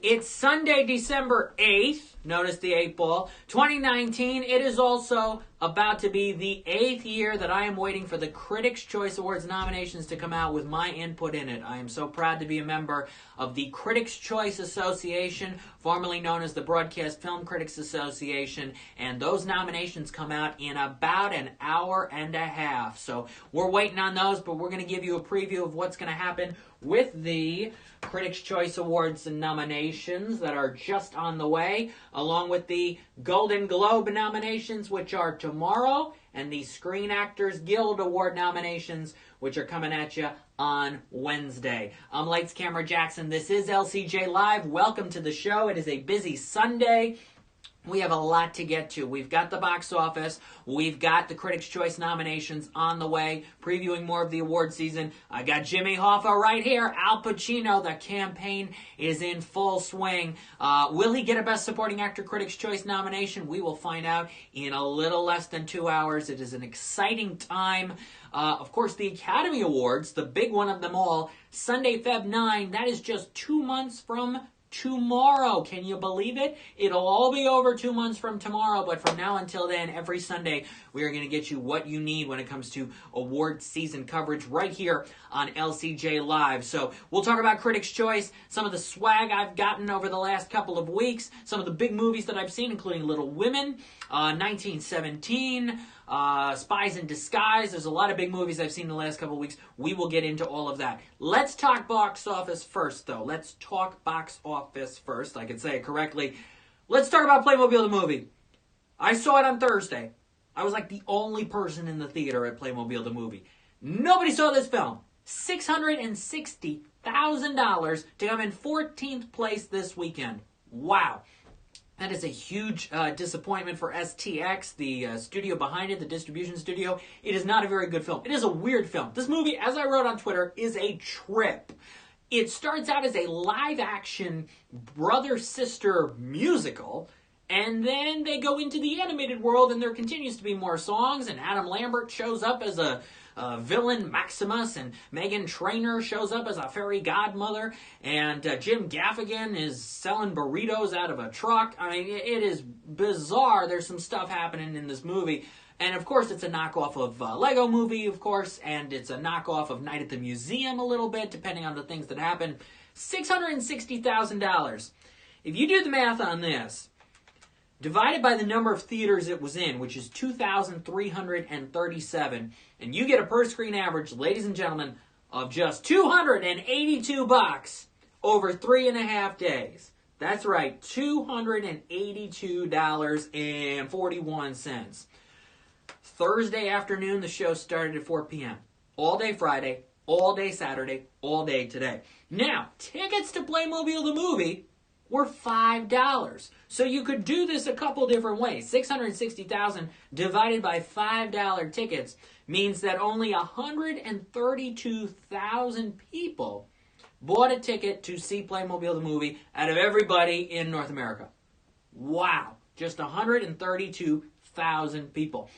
It's Sunday, December 8th. Notice the 8 ball. 2019. It is also about to be the 8th year that I am waiting for the Critics' Choice Awards nominations to come out with my input in it. I am so proud to be a member of the Critics' Choice Association, formerly known as the Broadcast Film Critics Association, and those nominations come out in about an hour and a half. So we're waiting on those, but we're going to give you a preview of what's going to happen with the Critics' Choice Awards nominations that are just on the way, along with the Golden Globe nominations, which are tomorrow, and the Screen Actors Guild Award nominations, which are coming at you on Wednesday. I'm Lights Camera Jackson. This is LCJ Live. Welcome to the show. It is a busy Sunday. We have a lot to get to. We've got the box office. We've got the Critics' Choice nominations on the way, previewing more of the award season. I got Jimmy Hoffa right here. Al Pacino. The campaign is in full swing. Will he get a Best Supporting Actor Critics' Choice nomination? We will find out in a little less than 2 hours. It is an exciting time. Of course, the Academy Awards, the big one of them all, Sunday, Feb 9. That is just 2 months from tomorrow. Can you believe it? It'll all be over 2 months from tomorrow, but from now until then, every Sunday, we are going to get you what you need when it comes to award season coverage right here on LCJ Live. So we'll talk about Critics' Choice, some of the swag I've gotten over the last couple of weeks, some of the big movies that I've seen, including Little Women, 1917, Spies in Disguise. There's a lot of big movies I've seen in the last couple of weeks. We will get into all of that. Let's talk box office first, though. Let's talk box office first. I can say it correctly. Let's talk about Playmobil the movie. I saw it on Thursday. I was like the only person in the theater at Playmobil the movie. Nobody saw this film. $660,000 to come in 14th place this weekend. Wow. That is a huge disappointment for STX, the studio behind it, the distribution studio. It is not a very good film. It is a weird film. This movie, as I wrote on Twitter, is a trip. It starts out as a live-action brother-sister musical, and then they go into the animated world, and there continues to be more songs, and Adam Lambert shows up as a villain Maximus, and Meghan Trainor shows up as a fairy godmother, and Jim Gaffigan is selling burritos out of a truck. I mean, it is bizarre. There's some stuff happening in this movie. And, of course, it's a knockoff of Lego Movie, of course, and it's a knockoff of Night at the Museum a little bit, depending on the things that happen. $660,000. If you do the math on this, divided by the number of theaters it was in, which is 2,337, and you get a per-screen average, ladies and gentlemen, of just $282 over 3.5 days. That's right, $282.41. Thursday afternoon, the show started at 4 p.m. All day Friday, all day Saturday, all day today. Now, tickets to Playmobil the movie were $5. So you could do this a couple different ways. $660,000 divided by $5 tickets means that only 132,000 people bought a ticket to see Playmobil the movie out of everybody in North America. Wow. Just 132,000 people.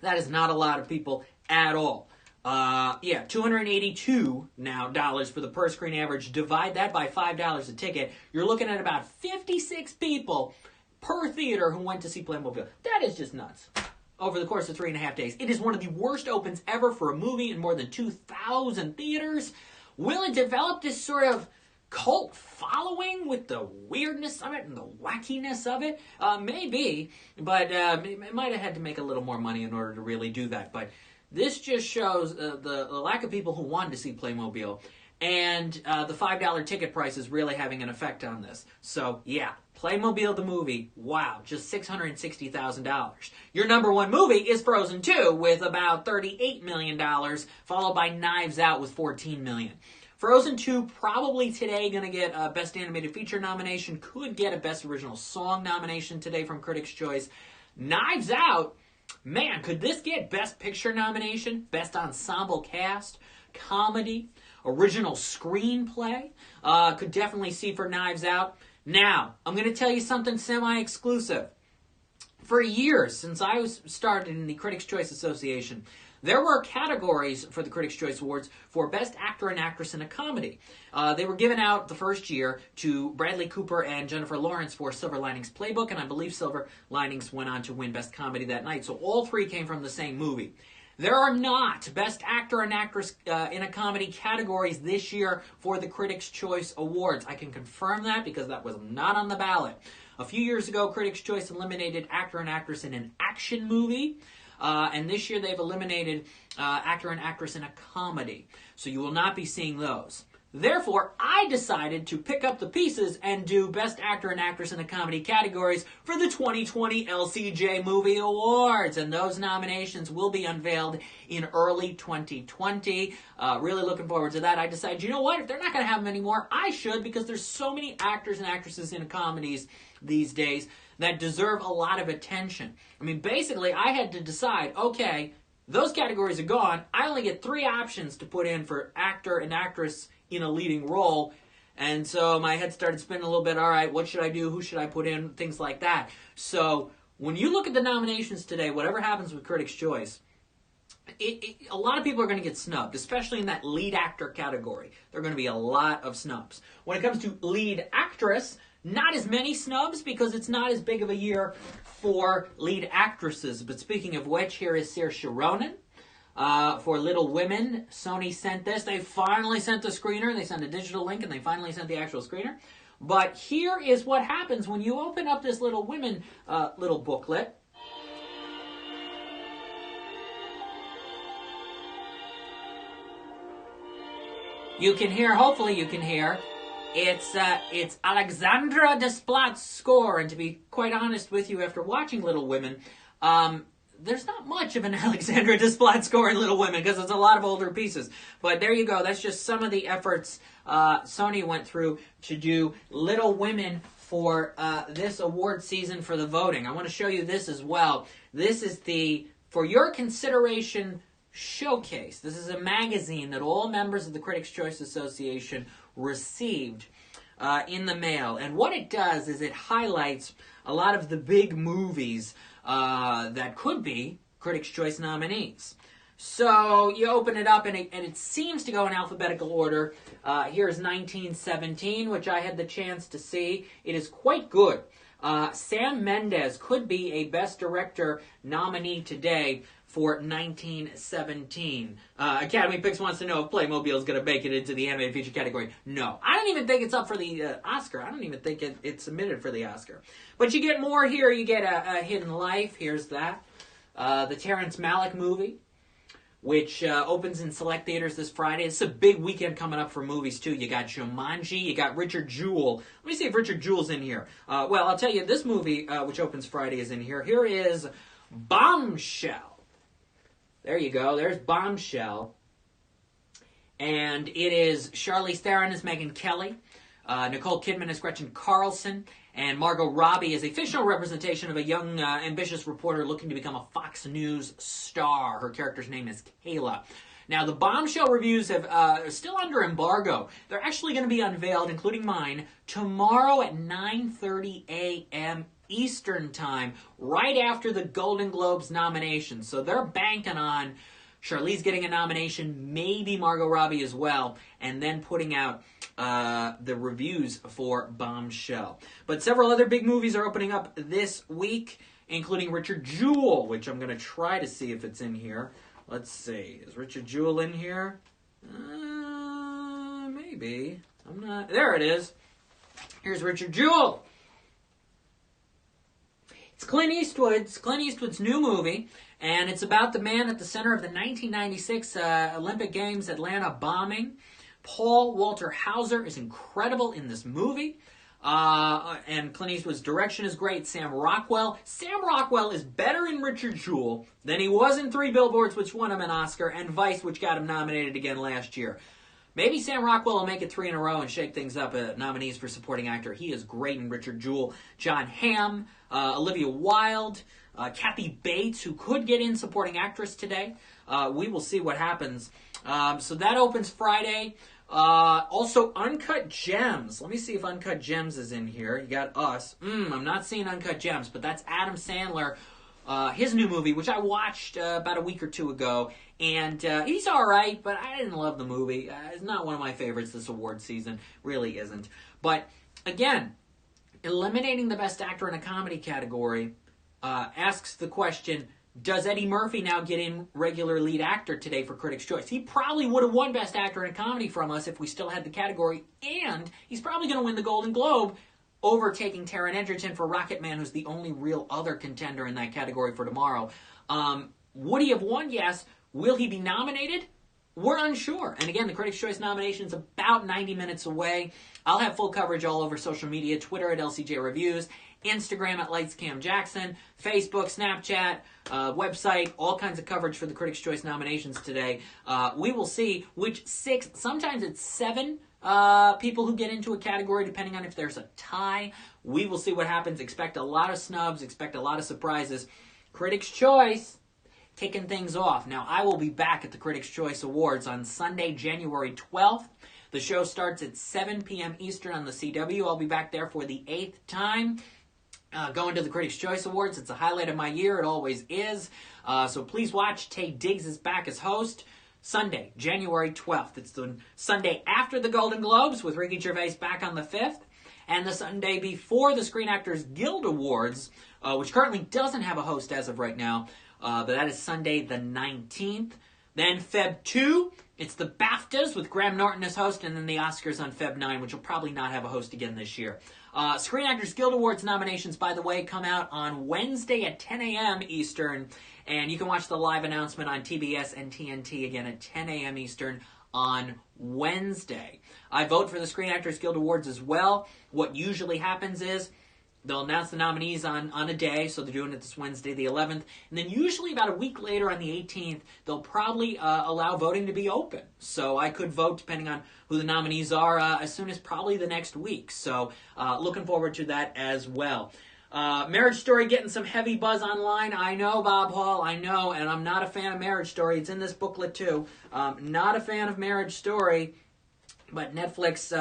That is not a lot of people at all. $282 now dollars for the per screen average. Divide that by $5 a ticket. You're looking at about 56 people per theater who went to see Playmobil. That is just nuts. Over the course of 3.5 days. It is one of the worst opens ever for a movie in more than 2,000 theaters. Will it develop this sort of cult following with the weirdness of it and the wackiness of it? Maybe, but it might have had to make a little more money in order to really do that. But this just shows the lack of people who wanted to see Playmobil, and the $5 ticket price is really having an effect on this. So, yeah, Playmobil the movie, wow, just $660,000. Your number one movie is Frozen 2 with about $38 million, followed by Knives Out with $14 million. Frozen 2 probably today going to get a Best Animated Feature nomination, could get a Best Original Song nomination today from Critics' Choice. Knives Out, man, could this get Best Picture nomination, Best Ensemble Cast, Comedy, Original Screenplay? Could definitely see for Knives Out. Now, I'm going to tell you something semi-exclusive. For years, since I was started in the Critics' Choice Association, there were categories for the Critics' Choice Awards for Best Actor and Actress in a Comedy. They were given out the first year to Bradley Cooper and Jennifer Lawrence for Silver Linings Playbook, and I believe Silver Linings went on to win Best Comedy that night. So all three came from the same movie. There are not Best Actor and Actress in a Comedy categories this year for the Critics' Choice Awards. I can confirm that because that was not on the ballot. A few years ago, Critics' Choice eliminated Actor and Actress in an action movie. And this year they've eliminated Actor and Actress in a Comedy. So you will not be seeing those. Therefore, I decided to pick up the pieces and do Best Actor and Actress in a Comedy categories for the 2020 LCJ Movie Awards. And those nominations will be unveiled in early 2020. Really looking forward to that. I decided, you know what? If they're not going to have them anymore, I should, because there's so many actors and actresses in comedies these days that deserve a lot of attention. I mean, basically, I had to decide, okay, those categories are gone. I only get 3 options to put in for actor and actress in a leading role. And so my head started spinning a little bit. All right, what should I do? Who should I put in? Things like that. So when you look at the nominations today, whatever happens with Critics' Choice, a lot of people are going to get snubbed, especially in that lead actor category. There are going to be a lot of snubs. When it comes to lead actress, not as many snubs because it's not as big of a year for lead actresses. But speaking of which, here is Saoirse Ronan. For Little Women, Sony sent this. They finally sent the screener. They sent a digital link, and they finally sent the actual screener. But here is what happens when you open up this Little Women little booklet. You can hear, hopefully you can hear, it's Alexandra Desplat's score. And to be quite honest with you, after watching Little Women, there's not much of an Alexandra Desplat score in Little Women because it's a lot of older pieces. But there you go. That's just some of the efforts Sony went through to do Little Women for this award season for the voting. I want to show you this as well. This is the For Your Consideration Showcase. This is a magazine that all members of the Critics' Choice Association received in the mail. And what it does is it highlights a lot of the big movies that could be Critics' Choice nominees. So you open it up, and it seems to go in alphabetical order. Here's 1917, which I had the chance to see. It is quite good. Sam Mendes could be a Best Director nominee today for 1917. Academy Picks wants to know if Playmobil is going to make it into the animated feature category. No. I don't even think it's up for the Oscar. I don't even think it's submitted for the Oscar. But you get more here. You get a Hidden Life. Here's that. The Terrence Malick movie, which opens in select theaters this Friday. It's a big weekend coming up for movies, too. You got Jumanji. You got Richard Jewell. Let me see if Richard Jewell's in here. Well, I'll tell you, this movie, which opens Friday, is in here. Here is Bombshell. There you go. There's Bombshell. And it is Charlize Theron as Megyn Kelly, Nicole Kidman as Gretchen Carlson, and Margot Robbie is a fictional representation of a young, ambitious reporter looking to become a Fox News star. Her character's name is Kayla. Now, the Bombshell reviews are still under embargo. They're actually going to be unveiled, including mine, tomorrow at 9:30 a.m. Eastern Time, right after the Golden Globes nominations. So they're banking on Charlize getting a nomination, maybe Margot Robbie as well, and then putting out the reviews for Bombshell. But several other big movies are opening up this week, including Richard Jewell, which I'm going to try to see if it's in here. Let's see. Is Richard Jewell in here? Maybe. I'm not. There it is. Here's Richard Jewell. It's Clint Eastwood's new movie, and it's about the man at the center of the 1996 Olympic Games Atlanta bombing. Paul Walter Hauser is incredible in this movie, and Clint Eastwood's direction is great. Sam Rockwell is better in Richard Jewell than he was in Three Billboards, which won him an Oscar, and Vice, which got him nominated again last year. Maybe Sam Rockwell will make it 3 in a row and shake things up. Nominees for supporting actor. He is great in Richard Jewell. John Hamm, Olivia Wilde, Kathy Bates, who could get in supporting actress today. We will see what happens. So that opens Friday. Also, Uncut Gems. Let me see if Uncut Gems is in here. You got Us. I'm not seeing Uncut Gems, but that's Adam Sandler his new movie, which I watched about a week or two ago, and he's all right, but I didn't love the movie. It's not one of my favorites this award season, really isn't. But again, eliminating the Best Actor in a Comedy category asks the question, does Eddie Murphy now get in regular lead actor today for Critics' Choice? He probably would have won Best Actor in a Comedy from us if we still had the category, and he's probably going to win the Golden Globe, overtaking Taron Egerton for Rocketman, who's the only real other contender in that category for tomorrow. Would he have won? Yes. Will he be nominated? We're unsure. And again, the Critics' Choice nomination is about 90 minutes away. I'll have full coverage all over social media, Twitter at LCJ Reviews, Instagram at LightsCamJackson, Facebook, Snapchat, website, all kinds of coverage for the Critics' Choice nominations today. We will see which 6, sometimes it's 7 people who get into a category, depending on if there's a tie. We will see what happens. Expect a lot of snubs, expect a lot of surprises. Critics' Choice kicking things off. Now, I will be back at the Critics' Choice Awards on Sunday, January 12th. The show starts at 7 p.m. Eastern on the CW. I'll be back there for the 8th time. Going to the Critics' Choice Awards. It's a highlight of my year. It always is. So please watch. Tay Diggs is back as host. Sunday, January 12th. It's the Sunday after the Golden Globes with Ricky Gervais back on the 5th. And the Sunday before the Screen Actors Guild Awards, which currently doesn't have a host as of right now. But that is Sunday the 19th. Then Feb 2, it's the BAFTAs with Graham Norton as host, and then the Oscars on Feb 9, which will probably not have a host again this year. Screen Actors Guild Awards nominations, by the way, come out on Wednesday at 10 a.m. Eastern, and you can watch the live announcement on TBS and TNT again at 10 a.m. Eastern on Wednesday. I vote for the Screen Actors Guild Awards as well. What usually happens is they'll announce the nominees on a day, so they're doing it this Wednesday, the 11th. And then usually about a week later on the 18th, they'll probably allow voting to be open. So I could vote, depending on who the nominees are, as soon as probably the next week. So looking forward to that as well. Marriage Story getting some heavy buzz online. I know, Bob Hall, I know, and I'm not a fan of Marriage Story. It's in this booklet too. Not a fan of Marriage Story, but Netflix,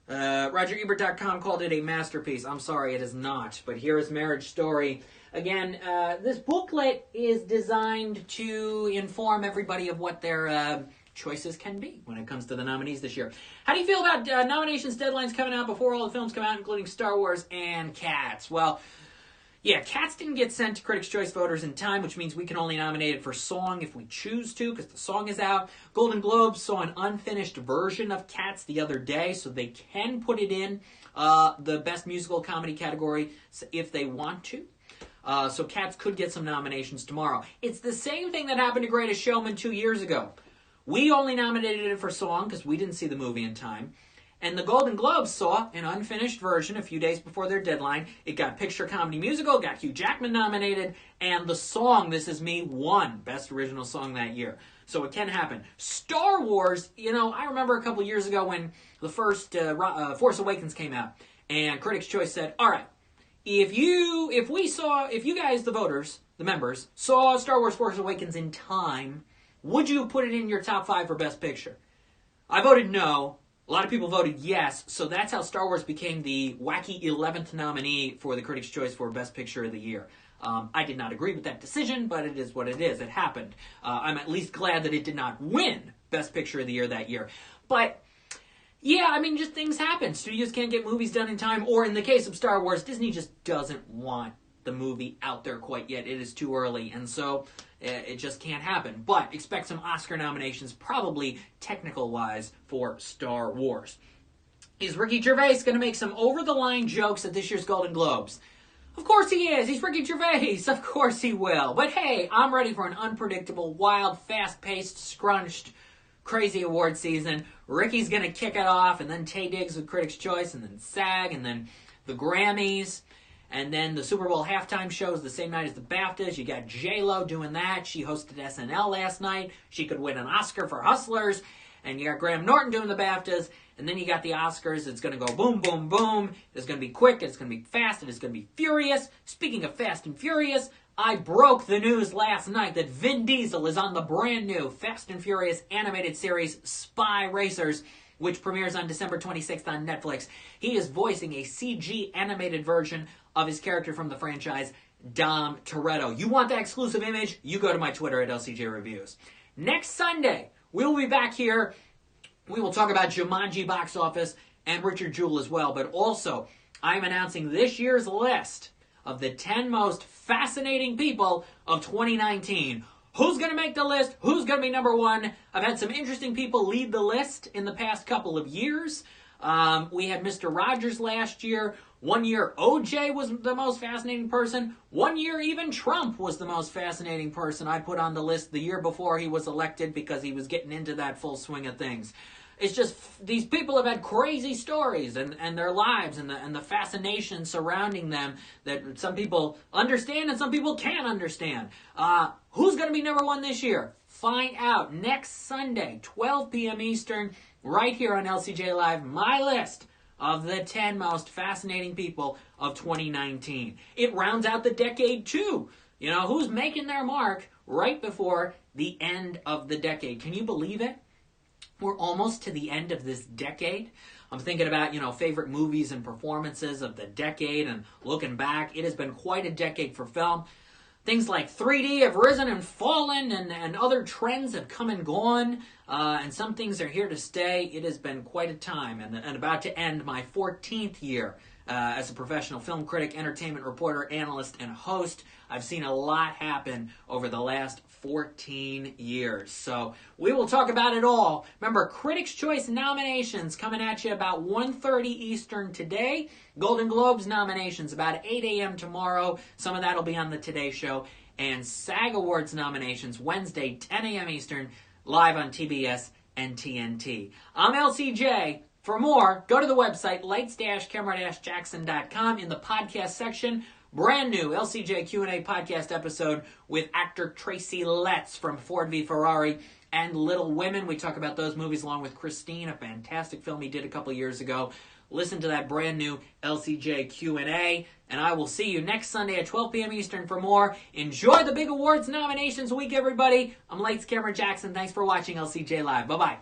RogerEbert.com called it a masterpiece. I'm sorry, it is not. But here is Marriage Story. Again, this booklet is designed to inform everybody of what their choices can be when it comes to the nominees this year. How do you feel about nominations deadlines coming out before all the films come out, including Star Wars and Cats? Well, yeah, Cats didn't get sent to Critics' Choice voters in time, which means we can only nominate it for song if we choose to, because the song is out. Golden Globes saw an unfinished version of Cats the other day, so they can put it in the Best Musical Comedy category if they want to. So Cats could get some nominations tomorrow. It's the same thing that happened to Greatest Showman 2 years ago. We only nominated it for song because we didn't see the movie in time. And the Golden Globes saw an unfinished version a few days before their deadline. It got Picture Comedy Musical, got Hugh Jackman nominated, and the song, This Is Me, won Best Original Song that year. So it can happen. Star Wars, I remember a couple years ago when the first Force Awakens came out, and Critics' Choice said, all right, if you guys, the voters, the members, saw Star Wars Force Awakens in time, would you put it in your top 5 for Best Picture? I voted no. A lot of people voted yes, so that's how Star Wars became the wacky 11th nominee for the Critics' Choice for Best Picture of the Year. I did not agree with that decision, but it is what it is. It happened. I'm at least glad that it did not win Best Picture of the Year that year. But, yeah, just things happen. Studios can't get movies done in time, or in the case of Star Wars, Disney just doesn't want the movie out there quite yet. It is too early, and so it just can't happen. But expect some Oscar nominations, probably technical-wise, for Star Wars. Is Ricky Gervais going to make some over-the-line jokes at this year's Golden Globes? Of course he is. He's Ricky Gervais. Of course he will. But hey, I'm ready for an unpredictable, wild, fast-paced, scrunched, crazy award season. Ricky's going to kick it off, and then Tay Diggs with Critics' Choice, and then SAG, and then the Grammys. And then the Super Bowl halftime show is the same night as the BAFTAs. You got J-Lo doing that. She hosted SNL last night. She could win an Oscar for Hustlers. And you got Graham Norton doing the BAFTAs. And then you got the Oscars. It's going to go boom, boom, boom. It's going to be quick. It's going to be fast. And it's going to be furious. Speaking of Fast and Furious, I broke the news last night that Vin Diesel is on the brand new Fast and Furious animated series Spy Racers, which premieres on December 26th on Netflix. He is voicing a CG animated version of his character from the franchise, Dom Toretto. You want that exclusive image? You go to my Twitter at LCJ Reviews. Next Sunday, we'll be back here. We will talk about Jumanji box office and Richard Jewell as well. But also, I'm announcing this year's list of the 10 most fascinating people of 2019. Who's going to make the list? Who's going to be number one? I've had some interesting people lead the list in the past couple of years. We had Mr. Rogers last year. One year, OJ was the most fascinating person. One year, even Trump was the most fascinating person I put on the list the year before he was elected because he was getting into that full swing of things. It's just, these people have had crazy stories and their lives and the fascination surrounding them that some people understand and some people can't understand. Who's going to be number one this year? Find out next Sunday, 12 p.m. Eastern, right here on LCJ Live, my list of the 10 most fascinating people of 2019. It rounds out the decade, too. You know, who's making their mark right before the end of the decade. Can you believe it? We're almost to the end of this decade. I'm thinking about, favorite movies and performances of the decade and looking back. It has been quite a decade for film. Things like 3D have risen and fallen, and other trends have come and gone, and some things are here to stay. It has been quite a time, and about to end my 14th year as a professional film critic, entertainment reporter, analyst, and host. I've seen a lot happen over the last 14 years. So we will talk about it all. Remember, Critics' Choice nominations coming at you about 1:30 Eastern today. Golden Globes nominations about 8 a.m. tomorrow. Some of that will be on the Today Show. And SAG Awards nominations Wednesday, 10 a.m. Eastern, live on TBS and TNT. I'm LCJ. For more, go to the website, lights-camera-jackson.com. In the podcast section, brand new LCJ Q&A podcast episode with actor Tracy Letts from Ford v Ferrari and Little Women. We talk about those movies along with Christine, a fantastic film he did a couple years ago. Listen to that brand new LCJ Q&A, and I will see you next Sunday at 12 p.m. Eastern for more. Enjoy the big awards nominations week, everybody. I'm Lights Camera Jackson. Thanks for watching LCJ Live. Bye-bye.